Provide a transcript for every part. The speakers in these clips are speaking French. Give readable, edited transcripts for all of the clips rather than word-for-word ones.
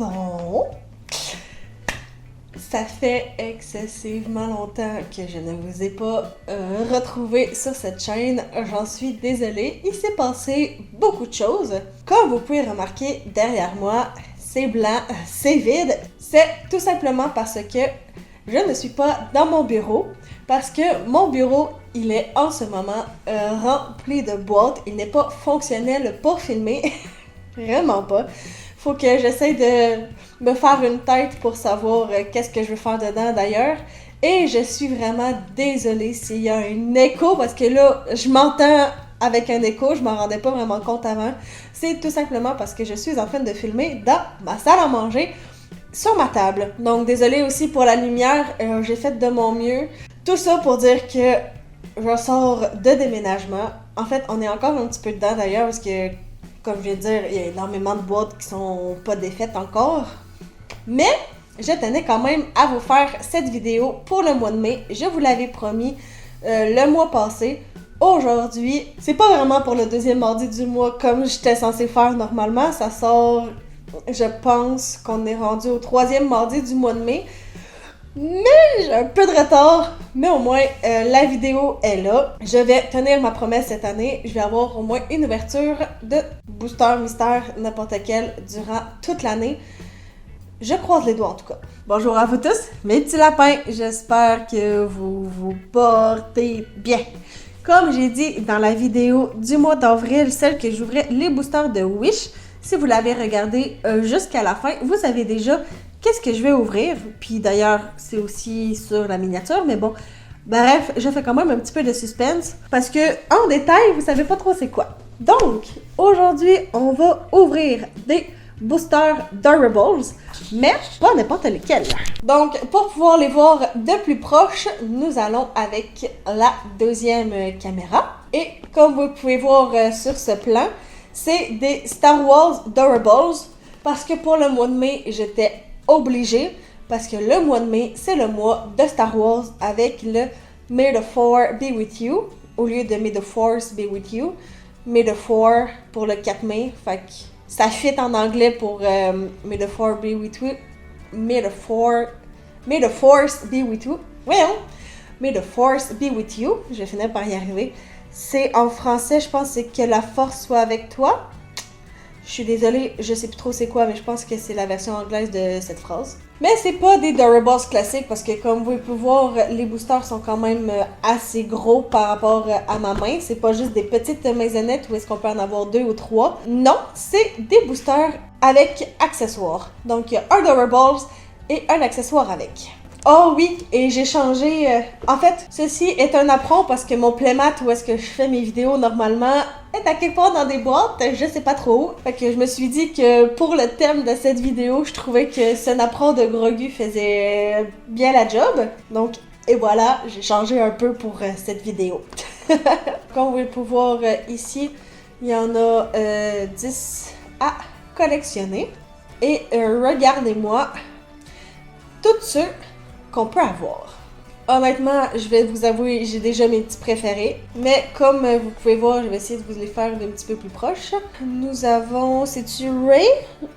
Bon, ça fait excessivement longtemps que je ne vous ai pas retrouvé sur cette chaîne. J'en suis désolée. Il s'est passé beaucoup de choses. Comme vous pouvez remarquer derrière moi, c'est blanc, c'est vide. C'est tout simplement parce que je ne suis pas dans mon bureau. Parce que mon bureau, il est en ce moment rempli de boîtes. Il n'est pas fonctionnel pour filmer. Vraiment pas. Faut que j'essaie de me faire une tête pour savoir qu'est-ce que je veux faire dedans d'ailleurs. Et je suis vraiment désolée s'il y a un écho parce que là, je m'entends avec un écho, je m'en rendais pas vraiment compte avant. C'est tout simplement parce que je suis en train de filmer dans ma salle à manger sur ma table. Donc désolée aussi pour la lumière, j'ai fait de mon mieux. Tout ça pour dire que je sors de déménagement. En fait, on est encore un petit peu dedans d'ailleurs parce que comme je viens de dire, il y a énormément de boîtes qui sont pas défaites encore. Mais je tenais quand même à vous faire cette vidéo pour le mois de mai. Je vous l'avais promis le mois passé. Aujourd'hui, c'est pas vraiment pour le deuxième mardi du mois comme j'étais censée faire normalement. Ça sort, je pense qu'on est rendu au troisième mardi du mois de mai. Mais j'ai un peu de retard, mais au moins la vidéo est là. Je vais tenir ma promesse cette année. Je vais avoir au moins une ouverture de Booster Mystère n'importe quel durant toute l'année. Je croise les doigts en tout cas. Bonjour à vous tous, mes petits lapins. J'espère que vous vous portez bien. Comme j'ai dit dans la vidéo du mois d'avril, celle que j'ouvrais les boosters de Wish, si vous l'avez regardé jusqu'à la fin, vous savez déjà qu'est-ce que je vais ouvrir. Puis d'ailleurs, c'est aussi sur la miniature, mais bon. Bref, je fais quand même un petit peu de suspense parce que en détail, vous savez pas trop c'est quoi. Donc, aujourd'hui, on va ouvrir des boosters Durables, mais pas n'importe lesquels. Donc, pour pouvoir les voir de plus proche, nous allons avec la deuxième caméra. Et comme vous pouvez voir sur ce plan, c'est des Star Wars Durables parce que pour le mois de mai, j'étais obligée parce que le mois de mai, c'est le mois de Star Wars avec le May the Four be with you au lieu de May the Force be with you. May the Four pour le 4 mai, fait que ça fit en anglais pour May the Four be with you. May the Force be with you. Well, May the Force be with you. Je vais finir par y arriver. C'est en français, je pense, c'est que la force soit avec toi. Je suis désolée, je sais plus trop c'est quoi, mais je pense que c'est la version anglaise de cette phrase. Mais c'est pas des Durables classiques parce que comme vous pouvez voir, les boosters sont quand même assez gros par rapport à ma main. C'est pas juste des petites maisonnettes où est-ce qu'on peut en avoir 2 ou 3. Non, c'est des boosters avec accessoires. Donc il y a un Durables et un accessoire avec. Oh oui, et j'ai changé... En fait, ceci est un apron parce que mon playmat où est-ce que je fais mes vidéos normalement est à quelque part dans des boîtes, je sais pas trop où. Fait que je me suis dit que pour le thème de cette vidéo, je trouvais que ce apron de Grogu faisait bien la job. Donc, et voilà, j'ai changé un peu pour cette vidéo. Comme vous pouvez pouvoir ici, il y en a 10 à collectionner. Et regardez-moi tout ceux qu'on peut avoir. Honnêtement, je vais vous avouer, j'ai déjà mes petits préférés. Mais comme vous pouvez voir, je vais essayer de vous les faire d'un petit peu plus proche. Nous avons... C'est-tu Rey?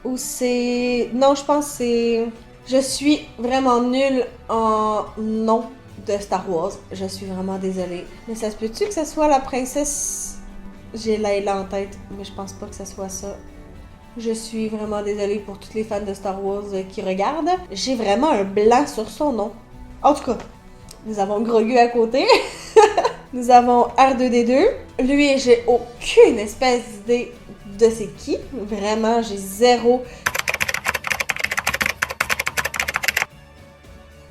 Ou c'est... Non, je pense que c'est... Je suis vraiment nulle en nom de Star Wars. Je suis vraiment désolée. Mais ça se peut-tu que ce soit la princesse... J'ai Layla en tête, mais je pense pas que ce soit ça. Je suis vraiment désolée pour tous les fans de Star Wars qui regardent. J'ai vraiment un blanc sur son nom. En tout cas, nous avons Grogu à côté. Nous avons R2-D2. Lui, j'ai aucune espèce d'idée de c'est qui. Vraiment, j'ai zéro.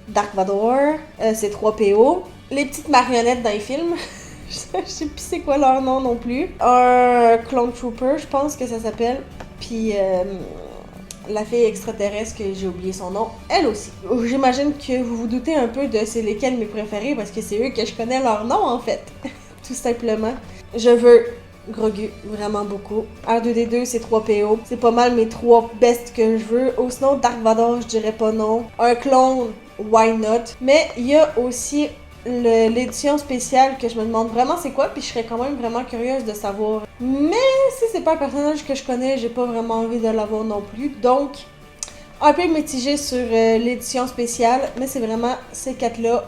Dark Vador. C'est 3PO. Les petites marionnettes dans les films. Je sais plus c'est quoi leur nom non plus. Un Clone Trooper, je pense que ça s'appelle. Puis la fille extraterrestre, que j'ai oublié son nom, elle aussi. J'imagine que vous vous doutez un peu de c'est lesquels mes préférés parce que c'est eux que je connais leur nom en fait. Tout simplement. Je veux Grogu, vraiment beaucoup. R2-D2, c'est 3PO. C'est pas mal mes 3 bests que je veux. Ou sinon, Dark Vador, je dirais pas non. Un clone, why not? Mais il y a aussi l'édition spéciale que je me demande vraiment c'est quoi, puis je serais quand même vraiment curieuse de savoir. Mais si c'est pas un personnage que je connais, j'ai pas vraiment envie de l'avoir non plus. Donc, un peu mitigée sur l'édition spéciale, mais c'est vraiment ces 4-là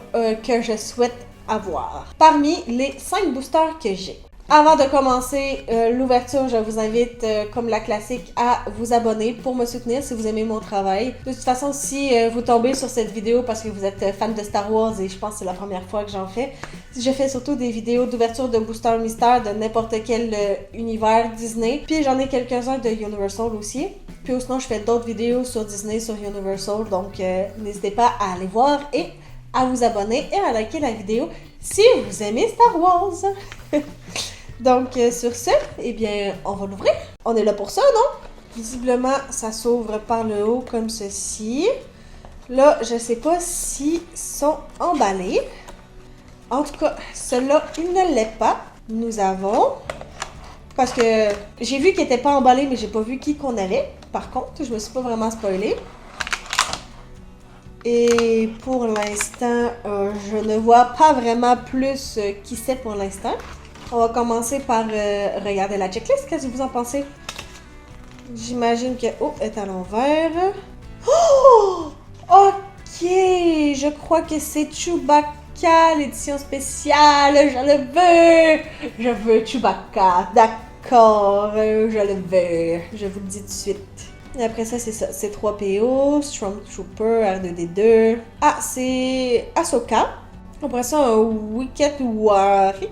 que je souhaite avoir. Parmi les 5 boosters que j'ai. Avant de commencer l'ouverture, je vous invite, comme la classique, à vous abonner pour me soutenir si vous aimez mon travail. De toute façon, si vous tombez sur cette vidéo parce que vous êtes fan de Star Wars, et je pense que c'est la première fois que j'en fais, je fais surtout des vidéos d'ouverture de booster mystère de n'importe quel univers Disney. Puis j'en ai quelques-uns de Universal aussi. Puis sinon, je fais d'autres vidéos sur Disney, sur Universal, donc n'hésitez pas à aller voir et à vous abonner et à liker la vidéo si vous aimez Star Wars. Donc, sur ce, eh bien, on va l'ouvrir. On est là pour ça, non? Visiblement, ça s'ouvre par le haut comme ceci. Là, je sais pas s'ils sont emballés. En tout cas, celui-là, il ne l'est pas. Nous avons... Parce que j'ai vu qu'il n'était pas emballé, mais j'ai pas vu qui qu'on avait. Par contre, je me suis pas vraiment spoilée. Et pour l'instant, je ne vois pas vraiment plus qui c'est pour l'instant. On va commencer par regarder la checklist. Qu'est-ce que vous en pensez? J'imagine que... Oh, est à l'envers. Oh! Ok! Je crois que c'est Chewbacca, l'édition spéciale. Je le veux! Je veux Chewbacca. D'accord, je le veux. Je vous le dis tout de suite. Et après ça, c'est ça. C'est 3 PO, Stormtrooper, R2D2. Ah, c'est Ahsoka. Après ça, un Wicket Warwick.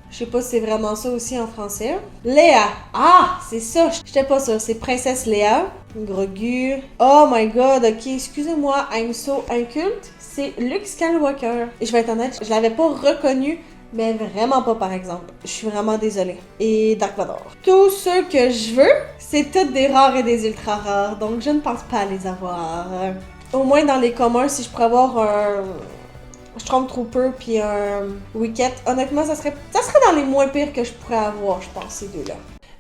Je sais pas si c'est vraiment ça aussi en français. Léa. Ah, c'est ça. J'étais pas sûre. C'est Princesse Léa. Grogu. Oh my god, ok. Excusez-moi, I'm so inculte. C'est Luke Skywalker. Et je vais être honnête, je l'avais pas reconnu, mais vraiment pas par exemple. Je suis vraiment désolée. Et Dark Vador. Tous ceux que je veux, c'est toutes des rares et des ultra rares. Donc je ne pense pas les avoir. Au moins dans les communs, si je pourrais avoir un... Stormtrooper puis un Wicket. Honnêtement, ça serait dans les moins pires que je pourrais avoir, je pense, ces deux-là.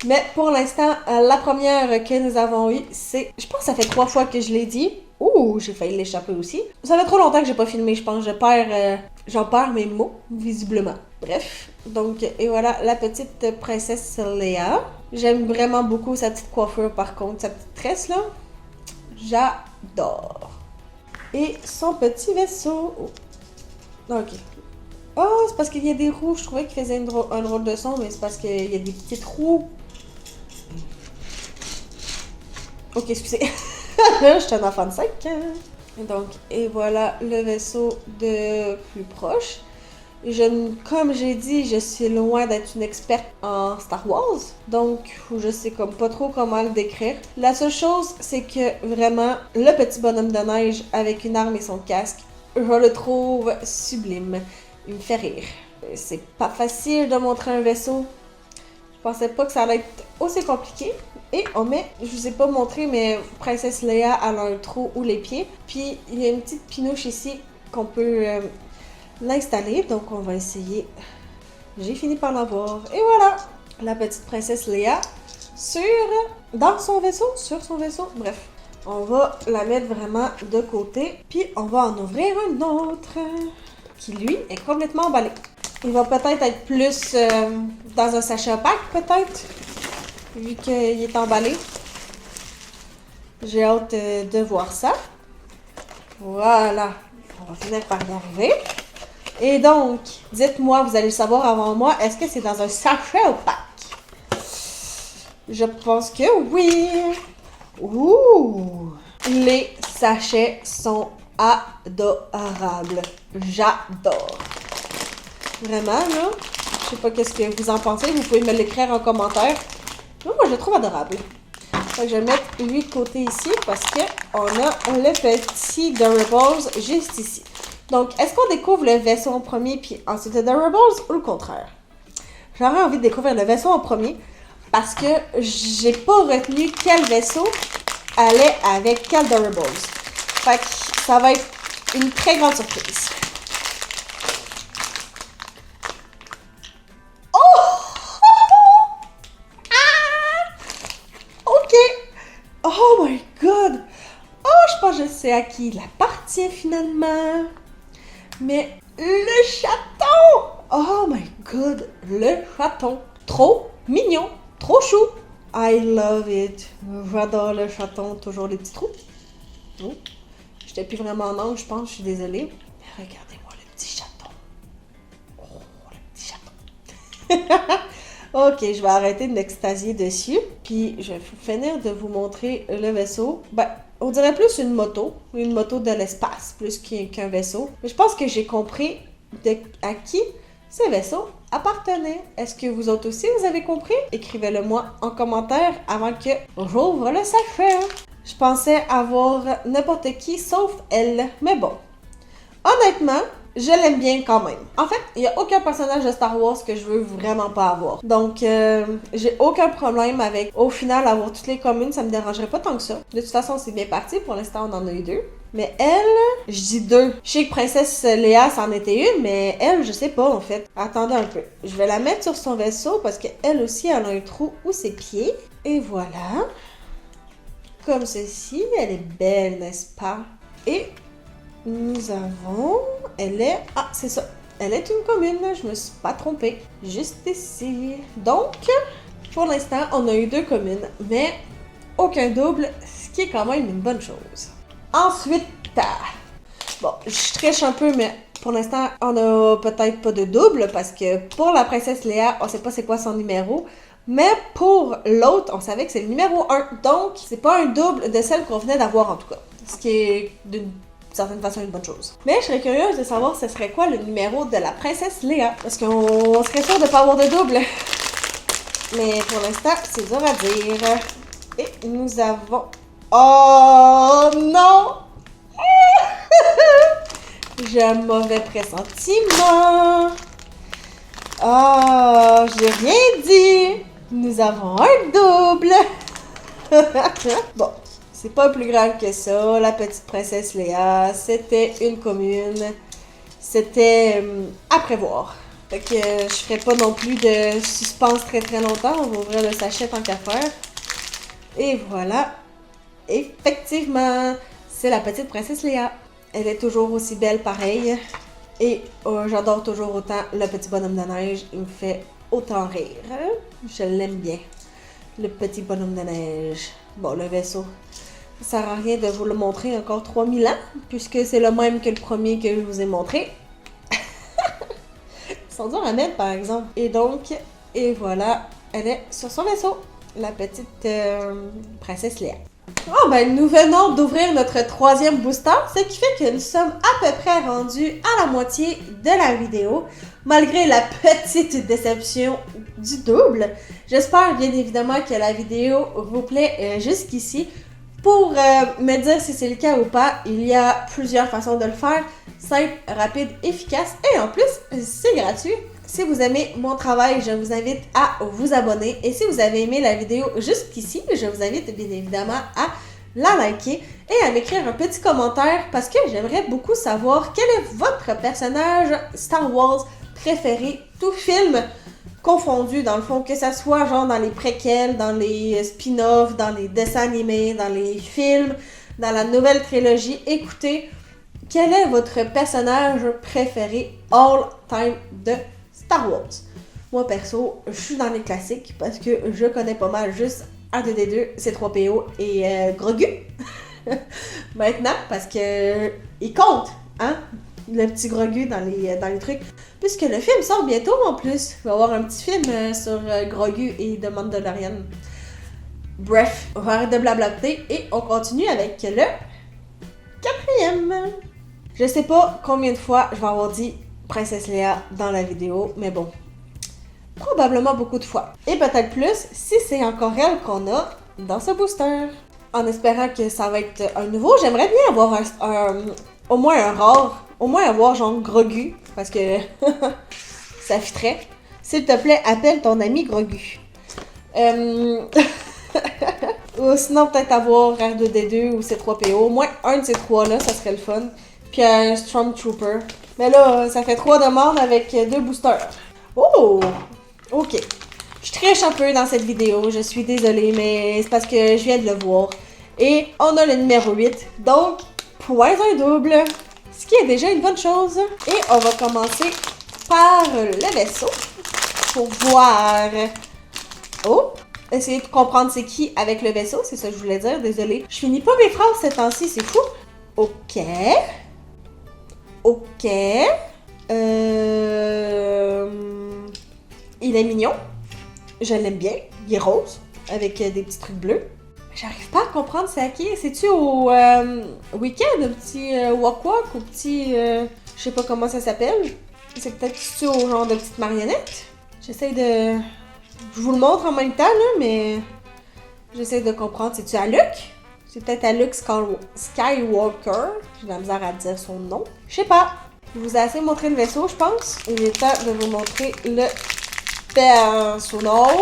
Mais pour l'instant, la première que nous avons eue, c'est... Je pense que ça fait 3 fois que je l'ai dit. Ouh, j'ai failli l'échapper aussi. Ça fait trop longtemps que j'ai pas filmé, je pense. J'en perds mes mots, visiblement. Bref. Donc, et voilà, la petite princesse Léa. J'aime vraiment beaucoup sa petite coiffure, par contre. Sa petite tresse, là. J'adore. Et son petit vaisseau. Oh. Ok. Oh, c'est parce qu'il y a des roues. Je trouvais qu'il faisait un drôle de son, mais c'est parce qu'il y a des petites roues. Ok, excusez. Je suis un enfant de 5 ans. Donc, et voilà le vaisseau de plus proche. Comme j'ai dit, je suis loin d'être une experte en Star Wars. Donc, je sais comme pas trop comment le décrire. La seule chose, c'est que vraiment, le petit bonhomme de neige avec une arme et son casque, je le trouve sublime. Il me fait rire. C'est pas facile de montrer un vaisseau. Je pensais pas que ça allait être aussi compliqué. Et on met, je vous ai pas montré, mais Princesse Léa a un trou où les pieds. Puis il y a une petite pinouche ici qu'on peut l'installer. Donc on va essayer. J'ai fini par l'avoir. Et voilà, la petite Princesse Léa dans son vaisseau, sur son vaisseau. Bref. On va la mettre vraiment de côté, puis on va en ouvrir un autre qui, lui, est complètement emballé. Il va peut-être être plus dans un sachet opaque, peut-être, vu qu'il est emballé. J'ai hâte de voir ça. Voilà, on va finir par y arriver. Et donc, dites-moi, vous allez le savoir avant moi, est-ce que c'est dans un sachet opaque? Je pense que oui! Ouh! Les sachets sont adorables. J'adore. Vraiment, là. Je sais pas qu'est-ce que vous en pensez. Vous pouvez me l'écrire en commentaire. Moi, je le trouve adorable. Donc, je vais mettre lui de côté ici parce qu'on a le petit Durables juste ici. Donc, est-ce qu'on découvre le vaisseau en premier puis ensuite le Durables ou le contraire? J'aurais envie de découvrir le vaisseau en premier. Parce que j'ai pas retenu quel vaisseau allait avec quel Durables. Fait que ça va être une très grande surprise. Oh! Ah! Ok! Oh my god! Oh, je pense que je sais à qui il appartient finalement. Mais le chaton! Oh my god! Le chaton! Trop mignon! Trop chou! I love it! J'adore le chaton, toujours les petits trous. Oh, j'étais plus vraiment en angle, je pense, je suis désolée. Mais regardez-moi le petit chaton. Oh, le petit chaton. Ok, je vais arrêter de m'extasier dessus. Puis, je vais finir de vous montrer le vaisseau. Ben, on dirait plus une moto de l'espace, plus qu'un vaisseau. Mais je pense que j'ai compris à qui ce vaisseau appartenait. Est-ce que vous autres aussi, vous avez compris? Écrivez-le moi en commentaire avant que j'ouvre le sachet. Je pensais avoir n'importe qui sauf elle. Mais bon, honnêtement, je l'aime bien quand même. En fait, il n'y a aucun personnage de Star Wars que je veux vraiment pas avoir. Donc, j'ai aucun problème avec, au final, avoir toutes les communes. Ça me dérangerait pas tant que ça. De toute façon, c'est bien parti. Pour l'instant, on en a eu 2. Mais elle, je dis 2. Je sais que Princesse Léa, c'en était une, mais elle, je sais pas, en fait. Attendez un peu. Je vais la mettre sur son vaisseau parce qu'elle aussi, elle a un trou où ses pieds. Et voilà. Comme ceci. Elle est belle, n'est-ce pas? Et nous avons... Elle est... Ah, c'est ça. Elle est une commune. Je me suis pas trompée. Juste ici. Donc, pour l'instant, on a eu 2 communes, mais aucun double, ce qui est quand même une bonne chose. Ensuite, bon, je triche un peu, mais pour l'instant, on a peut-être pas de double, parce que pour la princesse Léa, on sait pas c'est quoi son numéro. Mais pour l'autre, on savait que c'est le numéro 1. Donc, c'est pas un double de celle qu'on venait d'avoir en tout cas. Ce qui est d'une certaine façon une bonne chose. Mais je serais curieuse de savoir ce serait quoi le numéro de la princesse Léa. Parce qu'on serait sûr de pas avoir de double. Mais pour l'instant, c'est dur à dire. Et nous avons... Oh non! J'ai un mauvais pressentiment. Oh, j'ai rien dit. Nous avons un double. Bon, c'est pas plus grave que ça. La petite princesse Léa, c'était une commune. C'était à prévoir. Fait que je ferai pas non plus de suspense très très longtemps. On va ouvrir le sachet tant qu'à faire. Et voilà. Effectivement, c'est la petite princesse Léa. Elle est toujours aussi belle pareil. Et j'adore toujours autant le petit bonhomme de neige. Il me fait autant rire. Je l'aime bien. Le petit bonhomme de neige. Bon, le vaisseau. Ça sert à rien de vous le montrer encore 3000 ans. Puisque c'est le même que le premier que je vous ai montré. Ils sont durs à mettre par exemple. Et donc, et voilà. Elle est sur son vaisseau. La petite princesse Léa. Oh ben nous venons d'ouvrir notre 3e booster, ce qui fait que nous sommes à peu près rendus à la moitié de la vidéo, malgré la petite déception du double. J'espère bien évidemment que la vidéo vous plaît jusqu'ici. Pour me dire si c'est le cas ou pas, il y a plusieurs façons de le faire, simple, rapide, efficace et en plus c'est gratuit. Si vous aimez mon travail, je vous invite à vous abonner. Et si vous avez aimé la vidéo jusqu'ici, je vous invite bien évidemment à la liker et à m'écrire un petit commentaire parce que j'aimerais beaucoup savoir quel est votre personnage Star Wars préféré, tout film confondu dans le fond, que ça soit genre dans les préquels, dans les spin-offs, dans les dessins animés, dans les films, dans la nouvelle trilogie. Écoutez, quel est votre personnage préféré all time de Star Wars? Moi, perso, je suis dans les classiques parce que je connais pas mal juste R2D2, C3PO et Grogu. Maintenant, parce que il compte, hein, le petit Grogu dans les trucs. Puisque le film sort bientôt en plus. Il va y avoir un petit film sur Grogu et The Mandalorian. Bref, on va arrêter de blablater et on continue avec le 4e. Je sais pas combien de fois je vais avoir dit Princesse Léa dans la vidéo, mais bon, probablement beaucoup de fois. Et peut-être plus si c'est encore elle qu'on a dans ce booster. En espérant que ça va être un nouveau, j'aimerais bien avoir au moins un rare, au moins avoir genre Grogu, parce que ça fitterait. S'il te plaît, appelle ton ami Grogu. Ou sinon peut-être avoir R2D2 ou C3PO, au moins un de ces trois-là, ça serait le fun. Puis un Stormtrooper. Mais là, ça fait 3 demandes avec 2 boosters. Oh! Ok. Je triche un peu dans cette vidéo, je suis désolée, mais c'est parce que je viens de le voir. Et on a le numéro 8, donc point un double, ce qui est déjà une bonne chose. Et on va commencer par le vaisseau pour voir. Oh! essayer de comprendre c'est qui avec le vaisseau, c'est ça que je voulais dire, désolée. Je finis pas mes phrases ces temps-ci, c'est fou. Ok. Ok. Il est mignon. Je l'aime bien. Il est rose, avec des petits trucs bleus. J'arrive pas à comprendre c'est à qui. C'est-tu au week-end, un petit wak-wak, ou petit... je sais pas comment ça s'appelle. C'est peut-être au genre de petite marionnette. J'essaie de... Je vous le montre en même temps, là, mais... J'essaie de comprendre. C'est-tu à Luke? C'est peut-être à Luke Skywalker. J'ai de la misère à dire son nom. Je sais pas. Je vous ai assez montré le vaisseau, je pense. Il est temps de vous montrer le personnage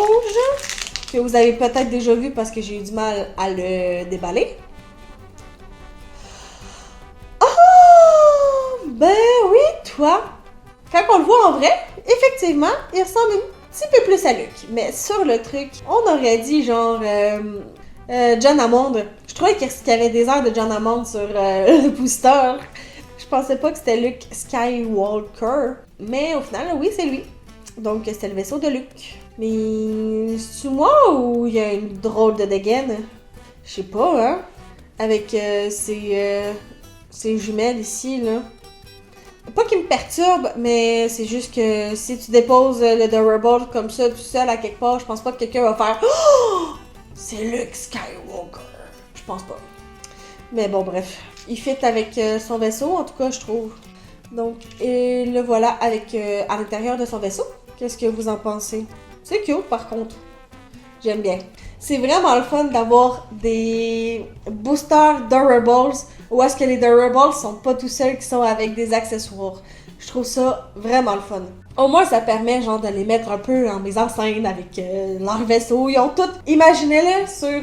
que vous avez peut-être déjà vu parce que j'ai eu du mal à le déballer. Oh! Ben oui, toi! Quand on le voit en vrai, effectivement, il ressemble un petit peu plus à Luke. Mais sur le truc, on aurait dit genre John Hammond. Je trouvais qu'il y avait des airs de John Hammond sur le booster. Je pensais pas que c'était Luke Skywalker. Mais au final, oui, c'est lui. Donc, c'était le vaisseau de Luke. Mais c'est moi ou il y a une drôle de dégaine? Je sais pas, hein? Avec ces jumelles ici, là. Pas qu'il me perturbe, mais c'est juste que si tu déposes le Durable comme ça, tout seul à quelque part, je pense pas que quelqu'un va faire oh! C'est Luke Skywalker. Je pense pas. Mais bon, bref. Il fit avec son vaisseau, en tout cas, je trouve. Donc, et le voilà avec à l'intérieur de son vaisseau. Qu'est-ce que vous en pensez? C'est cute, par contre. J'aime bien. C'est vraiment le fun d'avoir des boosters Durables où est-ce que les Durables sont pas tout seuls qui sont avec des accessoires. Je trouve ça vraiment le fun. Au moins, ça permet genre de les mettre un peu en mise en scène avec leur vaisseau. Ils ont tout, imaginez-le, sur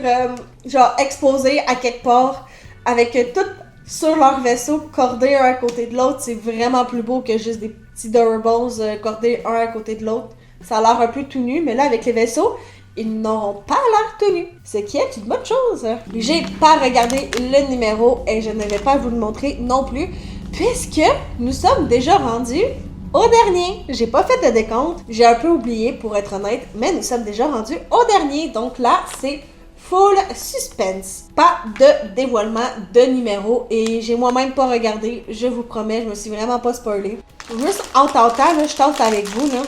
genre exposé à quelque part avec tout sur leur vaisseau cordés un à côté de l'autre. C'est vraiment plus beau que juste des petits Durables cordés un à côté de l'autre. Ça a l'air un peu tout nu, mais là, avec les vaisseaux, ils n'auront pas l'air tenus. Ce qui est une bonne chose. J'ai pas regardé le numéro et je ne vais pas vous le montrer non plus, puisque nous sommes déjà rendus au dernier. J'ai pas fait de décompte, j'ai un peu oublié pour être honnête, mais nous sommes déjà rendus au dernier. Donc là, c'est full suspense. Pas de dévoilement de numéro et j'ai moi-même pas regardé, je vous promets, je me suis vraiment pas spoilée. Juste en tentant, là, je tente avec vous, là.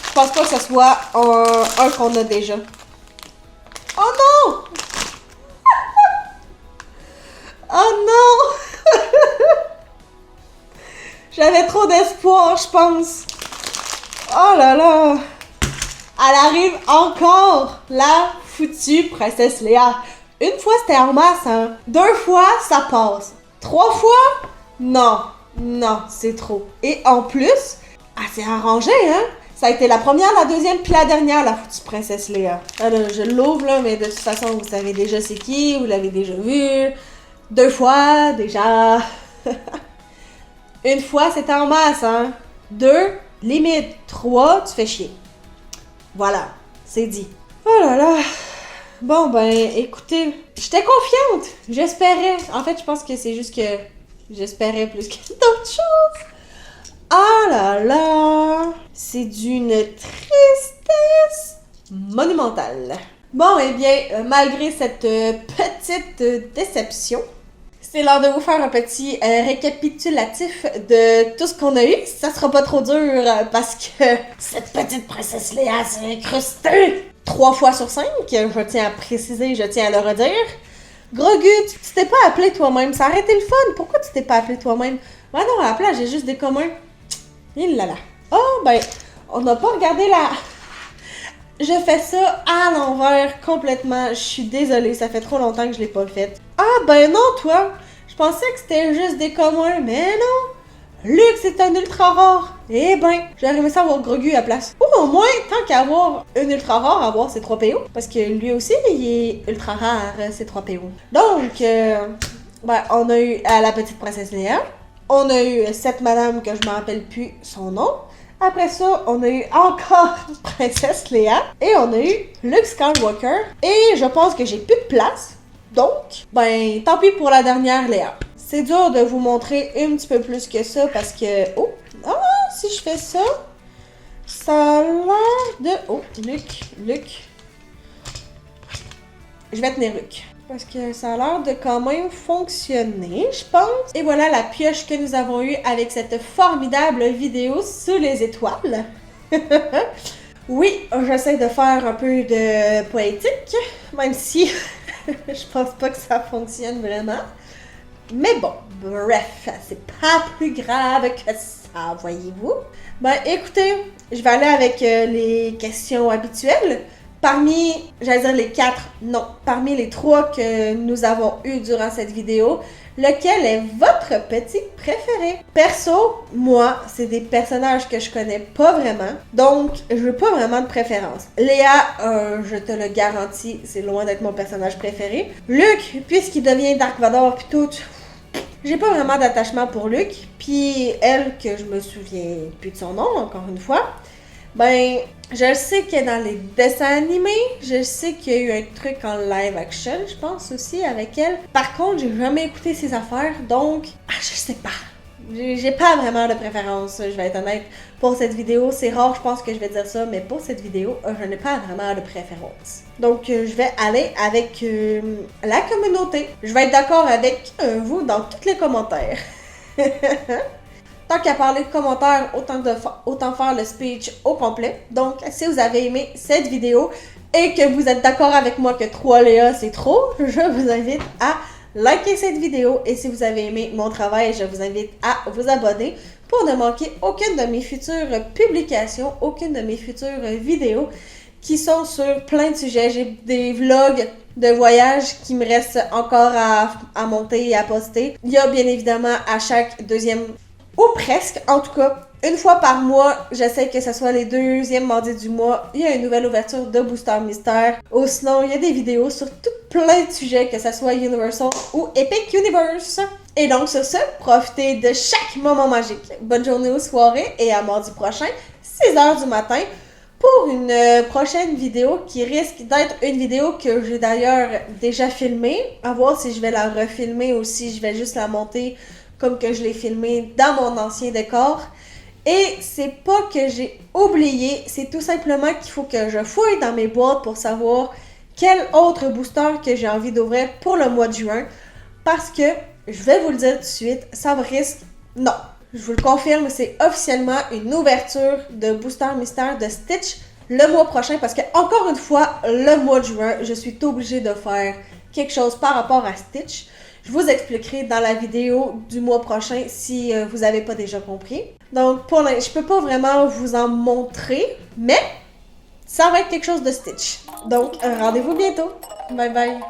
Je pense pas que ce soit un qu'on a déjà. Oh non! Oh non! J'avais trop d'espoir, je pense. Oh là là! Elle arrive encore, la foutue princesse Léa. Une fois, c'était en masse, hein. 2 fois, ça passe. 3 fois? Non. Non, c'est trop. Et en plus, elle s'est arrangée, hein. Ça a été la première, la deuxième, puis la dernière, la foutue princesse Léa. Alors, je l'ouvre, là, mais de toute façon, vous savez déjà c'est qui, vous l'avez déjà vu. 2 fois, déjà. Une fois, c'était en masse, hein. 2, limite. 3, tu fais chier. Voilà, c'est dit. Oh là là. Bon, ben, écoutez, j'étais confiante. J'espérais. En fait, je pense que c'est juste que j'espérais plus que d'autres choses. Ah là là! C'est d'une tristesse monumentale. Bon, eh bien, malgré cette petite déception, c'est l'heure de vous faire un petit récapitulatif de tout ce qu'on a eu. Ça sera pas trop dur parce que cette petite princesse Léa s'est incrustée 3 fois sur 5. Je tiens à préciser, je tiens à le redire. Grogu, tu t'es pas appelé toi-même. Ça aurait été le fun. Pourquoi tu t'es pas appelé toi-même? Ben non, à la place, j'ai juste des communs. Il là là. Oh, ben, on n'a pas regardé la... Je fais ça à l'envers complètement. Je suis désolée, ça fait trop longtemps que je l'ai pas fait. Ah, ben non, toi. Je pensais que c'était juste des communs, mais non. Luke, c'est un ultra rare. Eh ben, j'aurais aimé ça avoir Grogu à la place. Ou au moins, tant qu'à avoir un ultra rare, avoir ses 3 PO. Parce que lui aussi, il est ultra rare, ses 3 PO. Donc, ben, on a eu la petite princesse Léa. On a eu cette madame que je me rappelle plus son nom. Après ça, on a eu encore princesse Léa. Et on a eu Luke Skywalker. Et je pense que j'ai plus de place. Donc, ben, tant pis pour la dernière Léa. C'est dur de vous montrer un petit peu plus que ça parce que... Oh! Ah! Si je fais ça, ça a l'air de... Oh! Luke. je vais tenir Luc. Parce que ça a l'air de quand même fonctionner, je pense. Et voilà la pioche que nous avons eue avec cette formidable vidéo sous les étoiles. Oui, j'essaie de faire un peu de poétique, même si je pense pas que ça fonctionne vraiment. Mais bon, bref, c'est pas plus grave que ça, voyez-vous. Ben écoutez, je vais aller avec les questions habituelles. Parmi, j'allais dire les 4, non, parmi les 3 que nous avons eues durant cette vidéo, lequel est votre petit préféré? Perso, moi, c'est des personnages que je connais pas vraiment, donc je veux pas vraiment de préférence. Léa, je te le garantis, c'est loin d'être mon personnage préféré. Luke, puisqu'il devient Dark Vador pis tout, j'ai pas vraiment d'attachement pour Luke, puis elle, que je me souviens plus de son nom, encore une fois, ben, je sais qu'elle est dans les dessins animés, je sais qu'il y a eu un truc en live action, je pense aussi, avec elle. Par contre, j'ai jamais écouté ses affaires, donc, je sais pas. J'ai pas vraiment de préférence, je vais être honnête, pour cette vidéo. C'est rare, je pense que je vais dire ça, mais pour cette vidéo, je n'ai pas vraiment de préférence. Donc, je vais aller avec la communauté. Je vais être d'accord avec vous dans tous les commentaires. Tant qu'à parler de commentaires, autant faire le speech au complet. Donc, si vous avez aimé cette vidéo et que vous êtes d'accord avec moi que 3 Léa c'est trop, je vous invite à liker cette vidéo. Et si vous avez aimé mon travail, je vous invite à vous abonner pour ne manquer aucune de mes futures publications, aucune de mes futures vidéos qui sont sur plein de sujets. J'ai des vlogs de voyage qui me restent encore à monter et à poster. Il y a bien évidemment à chaque deuxième ou presque, en tout cas, une fois par mois, j'essaie que ce soit les deuxièmes mardis du mois, il y a une nouvelle ouverture de Booster Mystère. Ou sinon, il y a des vidéos sur tout plein de sujets, que ce soit Universal ou Epic Universe. Et donc, sur ce, profitez de chaque moment magique. Bonne journée ou soirée et à mardi prochain, 6h du matin, pour une prochaine vidéo qui risque d'être une vidéo que j'ai d'ailleurs déjà filmée. À voir si je vais la refilmer ou si je vais juste la monter comme que je l'ai filmé dans mon ancien décor. Et c'est pas que j'ai oublié, c'est tout simplement qu'il faut que je fouille dans mes boîtes pour savoir quel autre booster que j'ai envie d'ouvrir pour le mois de juin. Parce que, je vais vous le dire tout de suite, ça risque... Non, je vous le confirme, c'est officiellement une ouverture de Booster Mystère de Stitch le mois prochain. Parce que, encore une fois, le mois de juin, je suis obligée de faire quelque chose par rapport à Stitch. Je vous expliquerai dans la vidéo du mois prochain si vous n'avez pas déjà compris. Donc, pour l'instant, je peux pas vraiment vous en montrer, mais ça va être quelque chose de Stitch. Donc, rendez-vous bientôt. Bye bye.